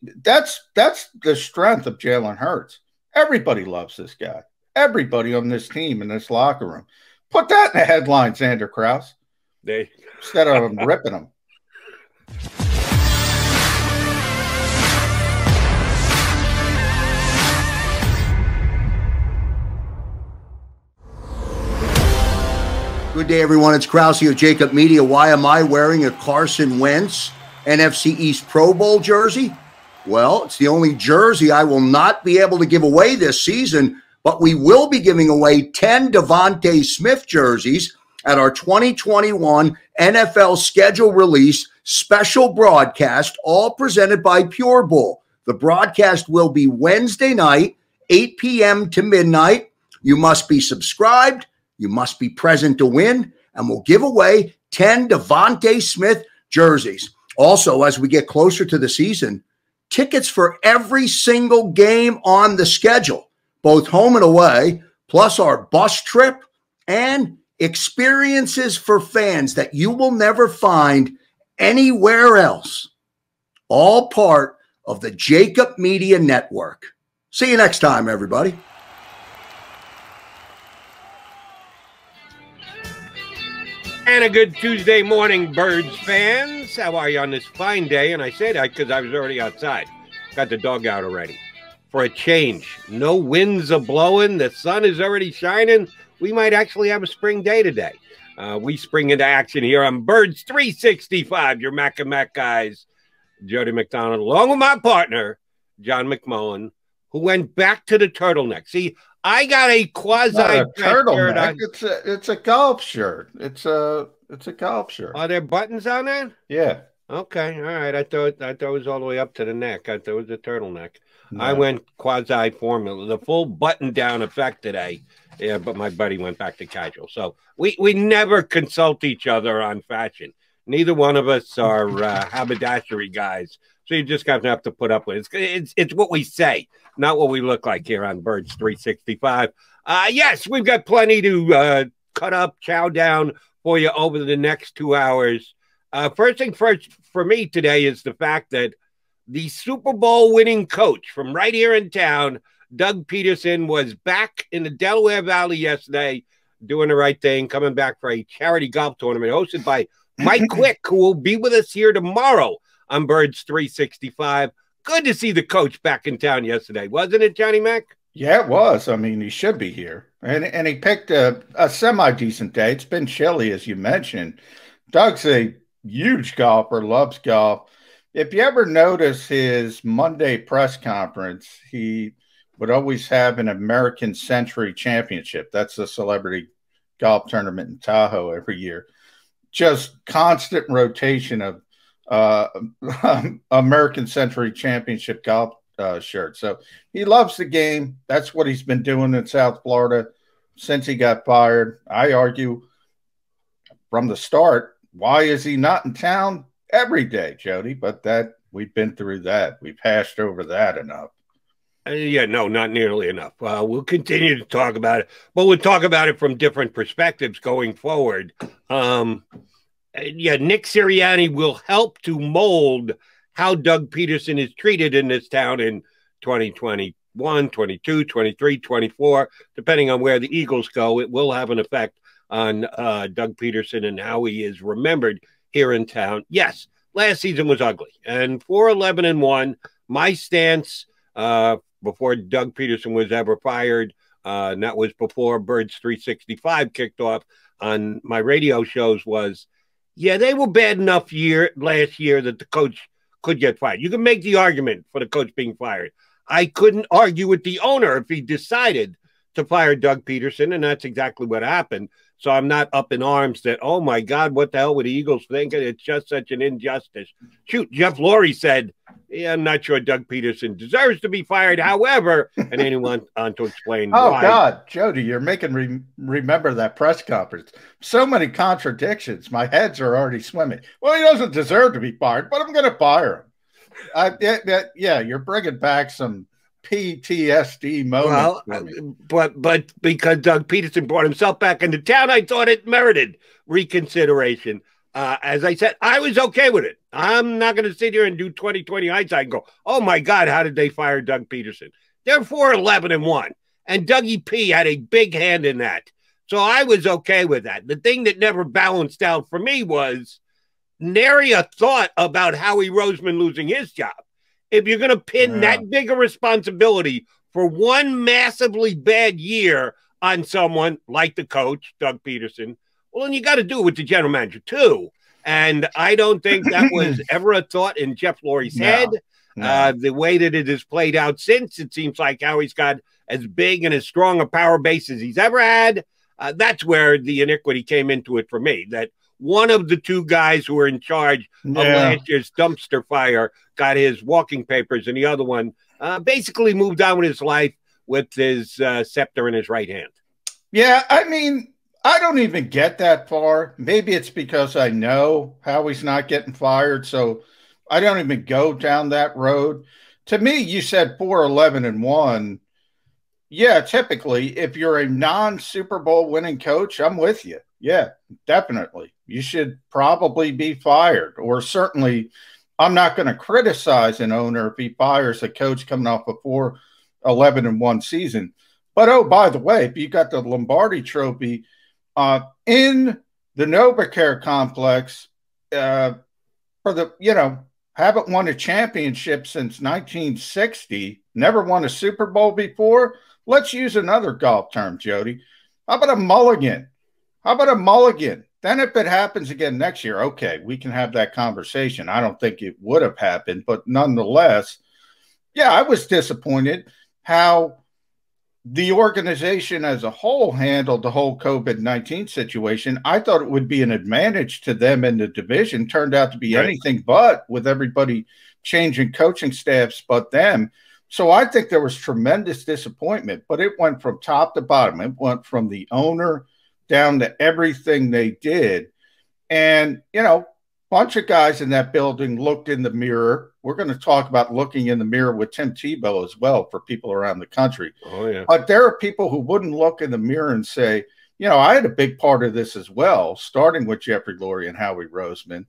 that's the strength of Jalen Hurts. Everybody loves this guy. Everybody on this team in this locker room. Put that in the headline, Xander Krause. Instead of ripping them. Good day, everyone. It's Krause here, JAKIB Media. Why am I wearing a Carson Wentz NFC East Pro Bowl jersey? Well, it's the only jersey I will not be able to give away this season, but we will be giving away 10 Devontae Smith jerseys at our 2021 NFL schedule release special broadcast, all presented by Pure Bull. The broadcast will be Wednesday night, 8 p.m. to midnight. You must be subscribed. You must be present to win, and we'll give away 10 Devontae Smith jerseys. Also, as we get closer to the season, tickets for every single game on the schedule, both home and away, plus our bus trip and experiences for fans that you will never find anywhere else. All part of the JAKIB Media Network. See you next time, everybody. And a good Tuesday morning, Birds fans. How are you on this fine day? And I say that because I was already outside. Got the dog out already. For a change. No winds are blowing. The sun is already shining. We might actually have a spring day today. We spring into action here on Birds 365. Your Mac and Mac guys. Jody McDonald, along with my partner, John McMullen, who went back to the turtleneck. See, I got a quasi turtleneck. It's a golf shirt. It's a golf shirt. Are there buttons on that? Yeah. Okay. All right. I thought it was all the way up to the neck. I thought it was a turtleneck. No. I went quasi formula, the full button down effect today. Yeah, but my buddy went back to casual. So we never consult each other on fashion. Neither one of us are haberdashery guys. So you just have to put up with it. It's what we say, not what we look like here on Birds 365. Yes, we've got plenty to cut up, chow down for you over the next 2 hours. First thing first for me today is the fact that the Super Bowl winning coach from right here in town, Doug Peterson, was back in the Delaware Valley yesterday doing the right thing, coming back for a charity golf tournament hosted by Mike Quick, who will be with us here tomorrow on Birds 365. Good to see the coach back in town yesterday, wasn't it, Johnny Mac? Yeah, it was. I mean, he should be here. And he picked a semi-decent day. It's been chilly, as you mentioned. Doug's a huge golfer, loves golf. If you ever notice his Monday press conference, he would always have an American Century Championship. That's a celebrity golf tournament in Tahoe every year. Just constant rotation of American Century Championship golf shirt. So he loves the game. That's what he's been doing in South Florida since he got fired. I argue from the start, why is he not in town every day, Jody? But that we've been through that. We've hashed over that enough. Yeah, no, not nearly enough. We'll continue to talk about it, but we'll talk about it from different perspectives going forward. Yeah, Nick Sirianni will help to mold how Doug Peterson is treated in this town in 2021, 22, 23, 24, depending on where the Eagles go. It will have an effect on Doug Peterson and how he is remembered here in town. Yes, last season was ugly, and 4-11-1. My stance before Doug Peterson was ever fired, and that was before Birds 365 kicked off on my radio shows, was, yeah, they were bad enough last year that the coach could get fired. You can make the argument for the coach being fired. I couldn't argue with the owner if he decided to fire Doug Peterson, and that's exactly what happened. So I'm not up in arms that, oh, my God, what the hell were the Eagles thinking? It's just such an injustice. Shoot, Jeff Lurie said, yeah, I'm not sure Doug Peterson deserves to be fired. However, and then he went on to explain why. Oh, God, Jody, you're making remember that press conference. So many contradictions. My heads are already swimming. Well, he doesn't deserve to be fired, but I'm going to fire him. Yeah, you're bringing back some PTSD moments. Well, but because Doug Peterson brought himself back into town, I thought it merited reconsideration. As I said, I was okay with it. I'm not going to sit here and do 2020 hindsight and go, oh my God, how did they fire Doug Peterson? They're 4-11-1, and Dougie P had a big hand in that. So I was okay with that. The thing that never balanced out for me was nary a thought about Howie Roseman losing his job. If you're going to pin that big a responsibility for one massively bad year on someone like the coach, Doug Peterson, well, then you got to do it with the general manager too. And I don't think that was ever a thought in Jeff Lurie's head. The way that it has played out since, it seems like Howie's got as big and as strong a power base as he's ever had. That's where the iniquity came into it for me, that one of the two guys who were in charge of last year's dumpster fire got his walking papers, and the other one basically moved on with his life with his scepter in his right hand. Yeah, I mean, I don't even get that far. Maybe it's because I know Howie's not getting fired, so I don't even go down that road. To me, you said 4-11-1. Yeah, typically, if you're a non-Super Bowl winning coach, I'm with you. Yeah, definitely. You should probably be fired, or certainly I'm not going to criticize an owner if he fires a coach coming off a 4-11-1 season. But, oh, by the way, if you got the Lombardi Trophy in the NovaCare complex for the, haven't won a championship since 1960, never won a Super Bowl before. Let's use another golf term, Jody. How about a mulligan? How about a mulligan? Then if it happens again next year, okay, we can have that conversation. I don't think it would have happened, but nonetheless, yeah, I was disappointed how the organization as a whole handled the whole COVID-19 situation. I thought it would be an advantage to them in the division. Turned out to be anything but, with everybody changing coaching staffs but them. So I think there was tremendous disappointment, but it went from top to bottom. It went from the owner down to everything they did. And, bunch of guys in that building looked in the mirror. We're going to talk about looking in the mirror with Tim Tebow as well for people around the country. Oh, yeah. But there are people who wouldn't look in the mirror and say, I had a big part of this as well, starting with Jeffrey Lurie and Howie Roseman.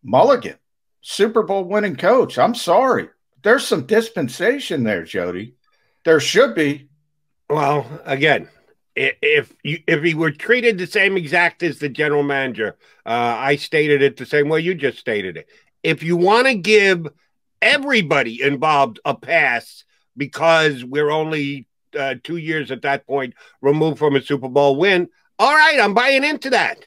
Mulligan, Super Bowl winning coach. I'm sorry. There's some dispensation there, Jody. There should be. Well, again, if he were treated the same exact as the general manager, I stated it the same way you just stated it. If you want to give everybody involved a pass because we're only 2 years at that point removed from a Super Bowl win, all right, I'm buying into that.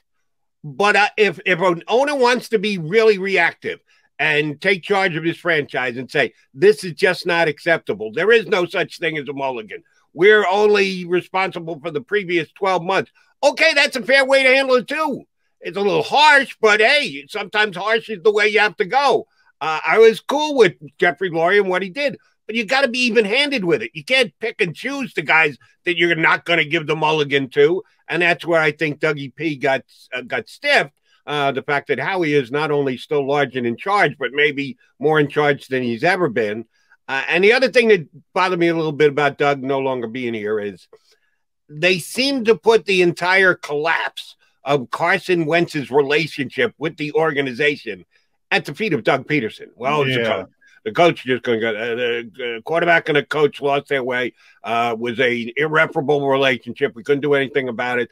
But if an owner wants to be really reactive and take charge of his franchise and say, this is just not acceptable, there is no such thing as a mulligan, we're only responsible for the previous 12 months. Okay, that's a fair way to handle it too. It's a little harsh, but hey, sometimes harsh is the way you have to go. I was cool with Jeffrey Lurie and what he did, but you got to be even-handed with it. You can't pick and choose the guys that you're not going to give the mulligan to, and that's where I think Dougie P got stiffed. The fact that Howie is not only still large and in charge, but maybe more in charge than he's ever been. And the other thing that bothered me a little bit about Doug no longer being here is they seem to put the entire collapse of Carson Wentz's relationship with the organization at the feet of Doug Peterson. Well, the coach just going to go. The quarterback and the coach lost their way. Was a irreparable relationship. We couldn't do anything about it.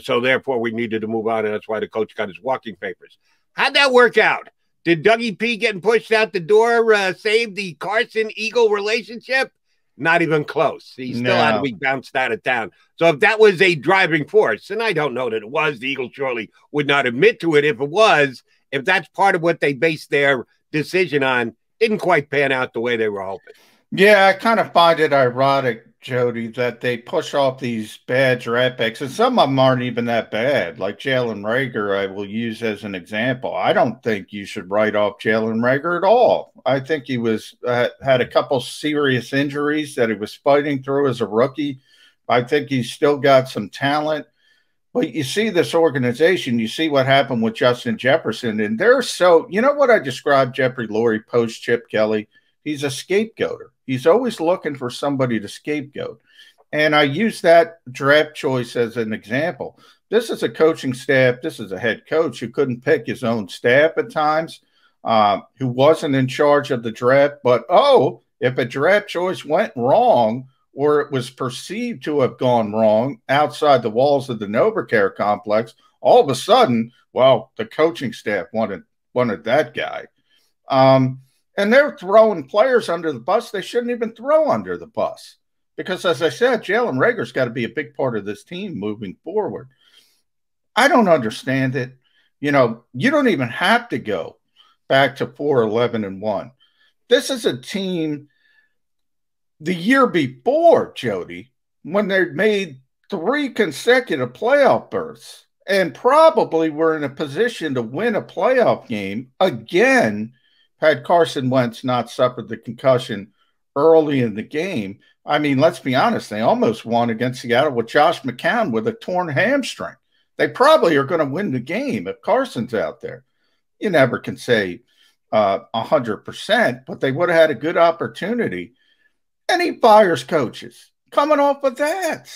So therefore, we needed to move on, and that's why the coach got his walking papers. How'd that work out? Did Dougie P getting pushed out the door save the Carson-Eagle relationship? Not even close. He still had to be bounced out of town. So if that was a driving force, and I don't know that it was, the Eagles surely would not admit to it if it was, if that's part of what they based their decision on, didn't quite pan out the way they were hoping. Yeah, I kind of find it ironic, Jody, that they push off these bad draft picks, and some of them aren't even that bad. Like Jalen Reagor, I will use as an example. I don't think you should write off Jalen Reagor at all. I think he was had a couple serious injuries that he was fighting through as a rookie. I think he's still got some talent. But you see this organization, you see what happened with Justin Jefferson, and they're so – you know what I described Jeffrey Lurie post-Chip Kelly? He's a scapegoater. He's always looking for somebody to scapegoat. And I use that draft choice as an example. This is a coaching staff. This is a head coach who couldn't pick his own staff at times, who wasn't in charge of the draft. But, if a draft choice went wrong or it was perceived to have gone wrong outside the walls of the NovaCare complex, all of a sudden, well, the coaching staff wanted that guy. And they're throwing players under the bus they shouldn't even throw under the bus. Because, as I said, Jalen Reagor's got to be a big part of this team moving forward. I don't understand it. You don't even have to go back to 4-11-1. This is a team the year before, Jody, when they made 3 consecutive playoff berths and probably were in a position to win a playoff game again had Carson Wentz not suffered the concussion early in the game. I mean, let's be honest, they almost won against Seattle with Josh McCown with a torn hamstring. They probably are going to win the game if Carson's out there. You never can say 100%, but they would have had a good opportunity. And he fires coaches. Coming off of that,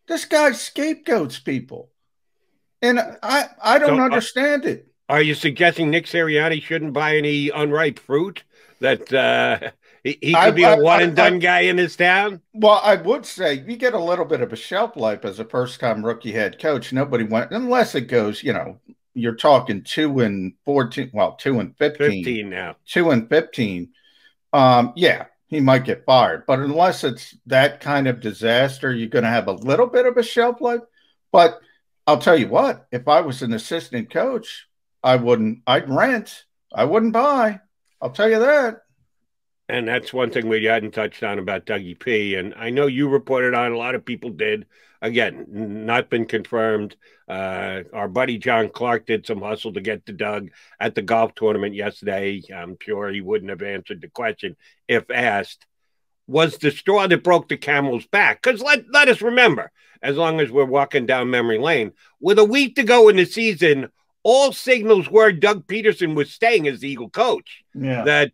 this guy scapegoats people. And I don't understand it. Are you suggesting Nick Sirianni shouldn't buy any unripe fruit? That he could be a one-and-done guy in his town? Well, I would say you get a little bit of a shelf life as a first-time rookie head coach. Nobody went, unless it goes, you're talking 2-14, well, 2-15. 15 now. 2-15. Yeah, he might get fired. But unless it's that kind of disaster, you're going to have a little bit of a shelf life. But I'll tell you what, if I was an assistant coach, I'd rent. I wouldn't buy. I'll tell you that. And that's one thing we hadn't touched on about Dougie P. And I know you reported on, a lot of people did. Again, not been confirmed. Our buddy John Clark did some hustle to get to Doug at the golf tournament yesterday. I'm sure he wouldn't have answered the question if asked. Was the straw that broke the camel's back? Because let us remember, as long as we're walking down memory lane, with a week to go in the season, all signals were Doug Peterson was staying as the Eagle coach. Yeah. That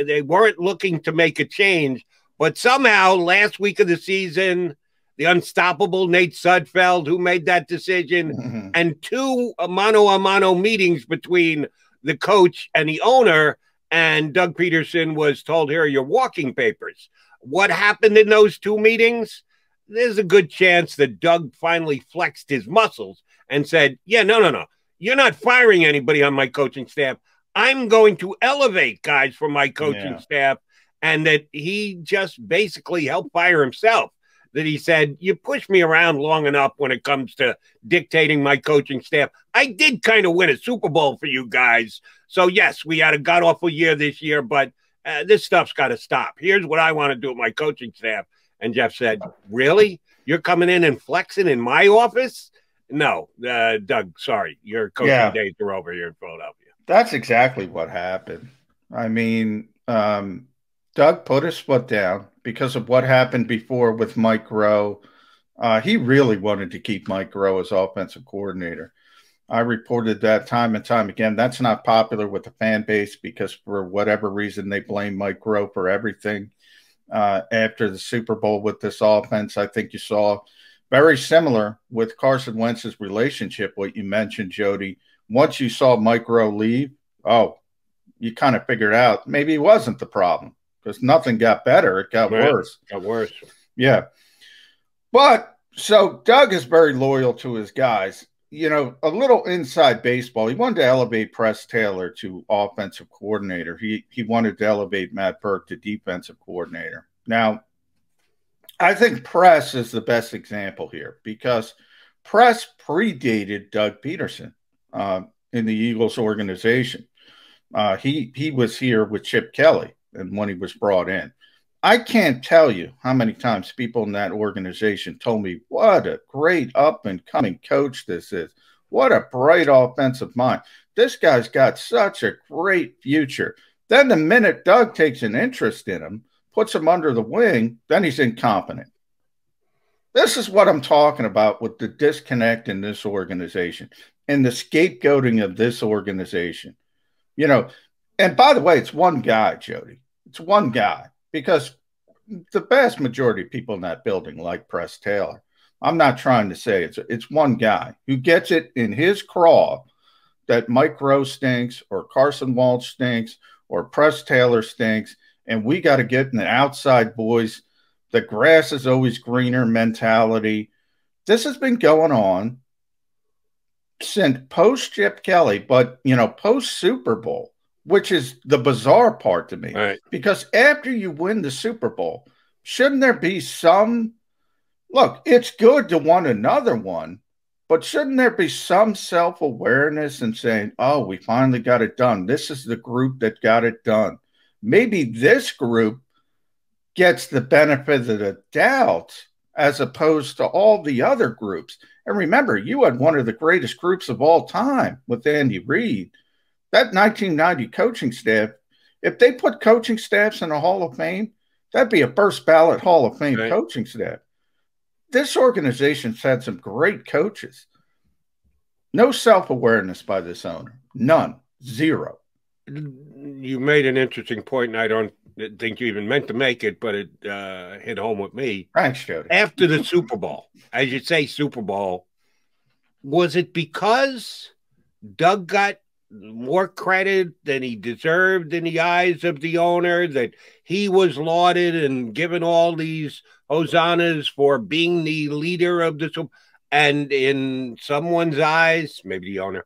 they weren't looking to make a change. But somehow, last week of the season, the unstoppable Nate Sudfeld, who made that decision, and 2 mano-a-mano meetings between the coach and the owner, and Doug Peterson was told, here are your walking papers. What happened in those 2 meetings? There's a good chance that Doug finally flexed his muscles and said, yeah, no. You're not firing anybody on my coaching staff. I'm going to elevate guys from my coaching staff. And that he just basically helped fire himself. That he said, you push me around long enough when it comes to dictating my coaching staff. I did kind of win a Super Bowl for you guys. So, yes, we had a god-awful year this year, but this stuff's got to stop. Here's what I want to do with my coaching staff. And Jeff said, really? You're coming in and flexing in my office? No, Doug, sorry. Your coaching days are over here in Philadelphia. That's exactly what happened. I mean, Doug put his foot down because of what happened before with Mike Rowe. He really wanted to keep Mike Rowe as offensive coordinator. I reported that time and time again. That's not popular with the fan base because for whatever reason, they blame Mike Rowe for everything. After the Super Bowl with this offense, I think you saw very similar with Carson Wentz's relationship, what you mentioned, Jody. Once you saw Mike Rowe leave, you kind of figured out maybe he wasn't the problem because nothing got better. It got worse. Got worse. Yeah. But so Doug is very loyal to his guys. A little inside baseball. He wanted to elevate Press Taylor to offensive coordinator. He wanted to elevate Matt Burke to defensive coordinator. Now, I think Press is the best example here because Press predated Doug Peterson in the Eagles organization. He was here with Chip Kelly and when he was brought in. I can't tell you how many times people in that organization told me what a great up-and-coming coach this is. What a bright offensive mind. This guy's got such a great future. Then the minute Doug takes an interest in him, puts him under the wing, then he's incompetent. This is what I'm talking about with the disconnect in this organization and the scapegoating of this organization. And by the way, it's one guy, Jody. It's one guy because the vast majority of people in that building like Press Taylor. I'm not trying to say it's one guy who gets it in his craw that Mike Rowe stinks or Carson Walsh stinks or Press Taylor stinks, and we got to get in the outside boys. The grass is always greener mentality. This has been going on since post Chip Kelly, but post Super Bowl, which is the bizarre part to me. Right. Because after you win the Super Bowl, shouldn't there be some look? It's good to want another one, but shouldn't there be some self-awareness and saying, "Oh, we finally got it done. This is the group that got it done." Maybe this group gets the benefit of the doubt as opposed to all the other groups. And remember, you had one of the greatest groups of all time with Andy Reid. That 1990 coaching staff, if they put coaching staffs in the Hall of Fame, that'd be a first ballot Hall of Fame coaching staff. This organization's had some great coaches. No self-awareness by this owner. None. Zero. You made an interesting point, and I don't think you even meant to make it, but it hit home with me. Thanks, Jody. After the Super Bowl, as you say, Super Bowl, was it because Doug got more credit than he deserved in the eyes of the owner, that he was lauded and given all these hosannas for being the leader of the Super Bowl, and in someone's eyes, maybe the owner,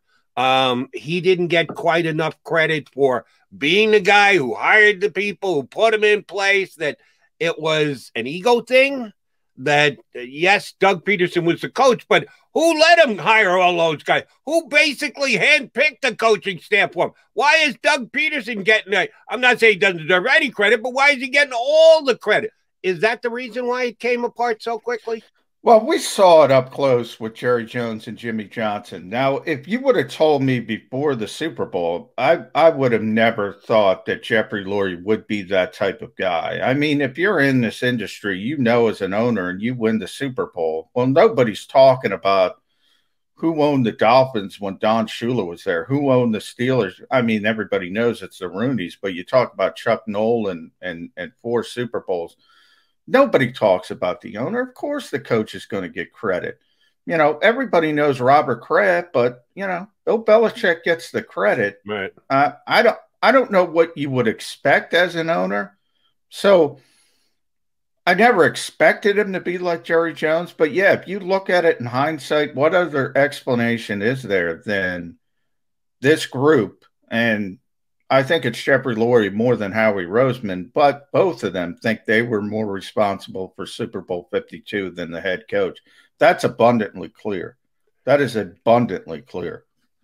he didn't get quite enough credit for being the guy who hired the people, who put him in place, that it was an ego thing? That, yes, Doug Peterson was the coach, but who let him hire all those guys? Who basically handpicked the coaching staff for him? Why is Doug Peterson getting that? I'm not saying he doesn't deserve any credit, but why is he getting all the credit? Is that the reason why it came apart so quickly? Well, we saw it up close with Jerry Jones and Jimmy Johnson. Now, if you would have told me before the Super Bowl, I would have never thought that Jeffrey Lurie would be that type of guy. I mean, if you're in this industry, as an owner and you win the Super Bowl, well, nobody's talking about who owned the Dolphins when Don Shula was there, who owned the Steelers. I mean, everybody knows it's the Rooneys, but you talk about Chuck Noll and 4 Super Bowls. Nobody talks about the owner. Of course, the coach is going to get credit. Everybody knows Robert Kraft, but Bill Belichick gets the credit. Right. I don't know what you would expect as an owner. So I never expected him to be like Jerry Jones. But yeah, if you look at it in hindsight, what other explanation is there than this group? And I think it's Jeffrey Lurie more than Howie Roseman, but both of them think they were more responsible for Super Bowl 52 than the head coach. That's abundantly clear. That is abundantly clear.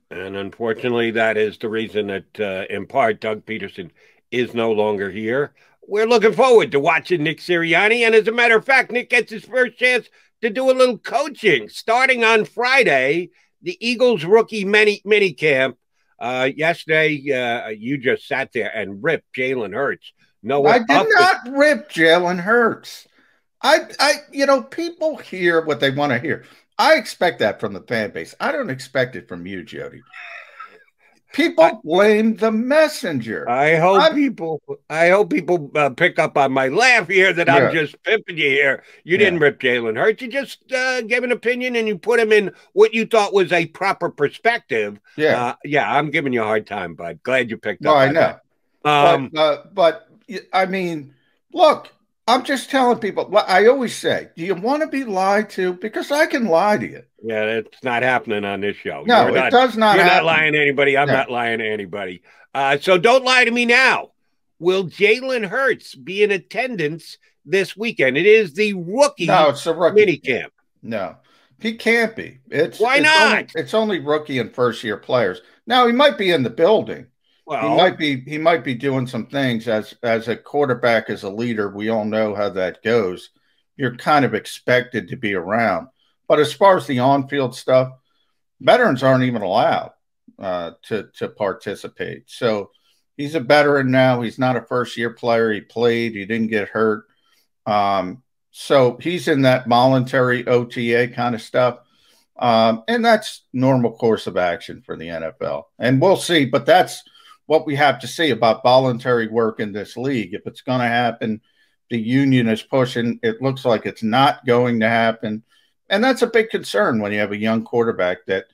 And unfortunately, that is the reason that, in part, Doug Peterson is no longer here. We're looking forward to watching Nick Sirianni. And as a matter of fact, Nick gets his first chance to do a little coaching starting on Friday, the Eagles rookie mini camp. Yesterday, you just sat there and ripped Jalen Hurts. No, I did not rip Jalen Hurts. People hear what they want to hear. I expect that from the fan base. I don't expect it from you, Jody. People blame the messenger. I hope people pick up on my laugh here that I'm just pimping you here. You didn't rip Jalen Hurts. You just gave an opinion and you put him in what you thought was a proper perspective. I'm giving you a hard time, bud. Glad you picked up. I know. But I mean, look, I'm just telling people. I always say, do you want to be lied to? Because I can lie to you. Yeah, it's not happening on this show. No, it does not. You're not lying to anybody. I'm not lying to anybody. So don't lie to me now. Will Jalen Hurts be in attendance this weekend? It is the rookie mini camp. No, he can't be. Why not? It's only rookie and first-year players. Now, he might be in the building. Well, he might be doing some things as a quarterback, as a leader. We all know how that goes. You're kind of expected to be around. But as far as the on-field stuff, veterans aren't even allowed to participate. So he's a veteran now. He's not a first-year player. He played. He didn't get hurt. So he's in that voluntary OTA kind of stuff. And that's normal course of action for the NFL. And we'll see. But that's what we have to see about voluntary work in this league. If it's going to happen, the union is pushing. It looks like it's not going to happen. And that's a big concern when you have a young quarterback that,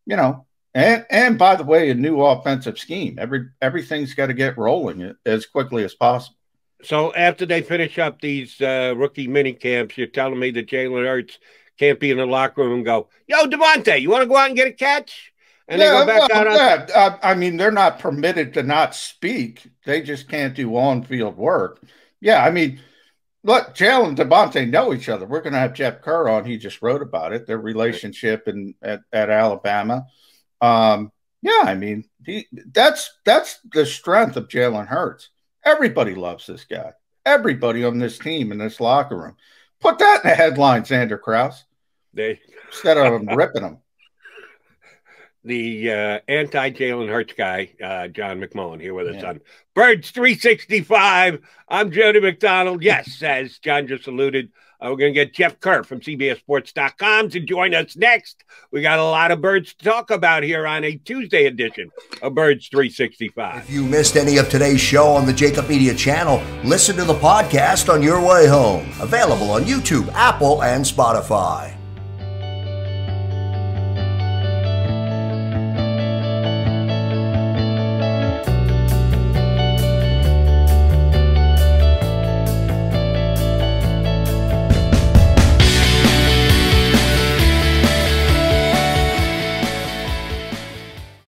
you know, and by the way, a new offensive scheme. Everything's got to get rolling as quickly as possible. So after they finish up these rookie mini camps, you're telling me that Jalen Hurts can't be in the locker room and go, "Yo, Devontae, you want to go out and get a catch?" And they go back out. Yeah. I mean, they're not permitted to not speak. They just can't do on-field work. Yeah, I mean, look, Jalen and Devontae know each other. We're going to have Jeff Kerr on. He just wrote about it, their relationship at Alabama. Yeah, I mean, that's the strength of Jalen Hurts. Everybody loves this guy. Everybody on this team in this locker room. Put that in the headlines, Xander Krause. Instead of them ripping them. The anti-Jalen Hurts guy, John McMullen, here with us on Birds 365. I'm Jody McDonald. Yes, as John just alluded, we're going to get Jeff Kerr from CBSSports.com to join us next. We got a lot of birds to talk about here on a Tuesday edition of Birds 365. If you missed any of today's show on the JAKIB Media channel, listen to the podcast on your way home. Available on YouTube, Apple, and Spotify.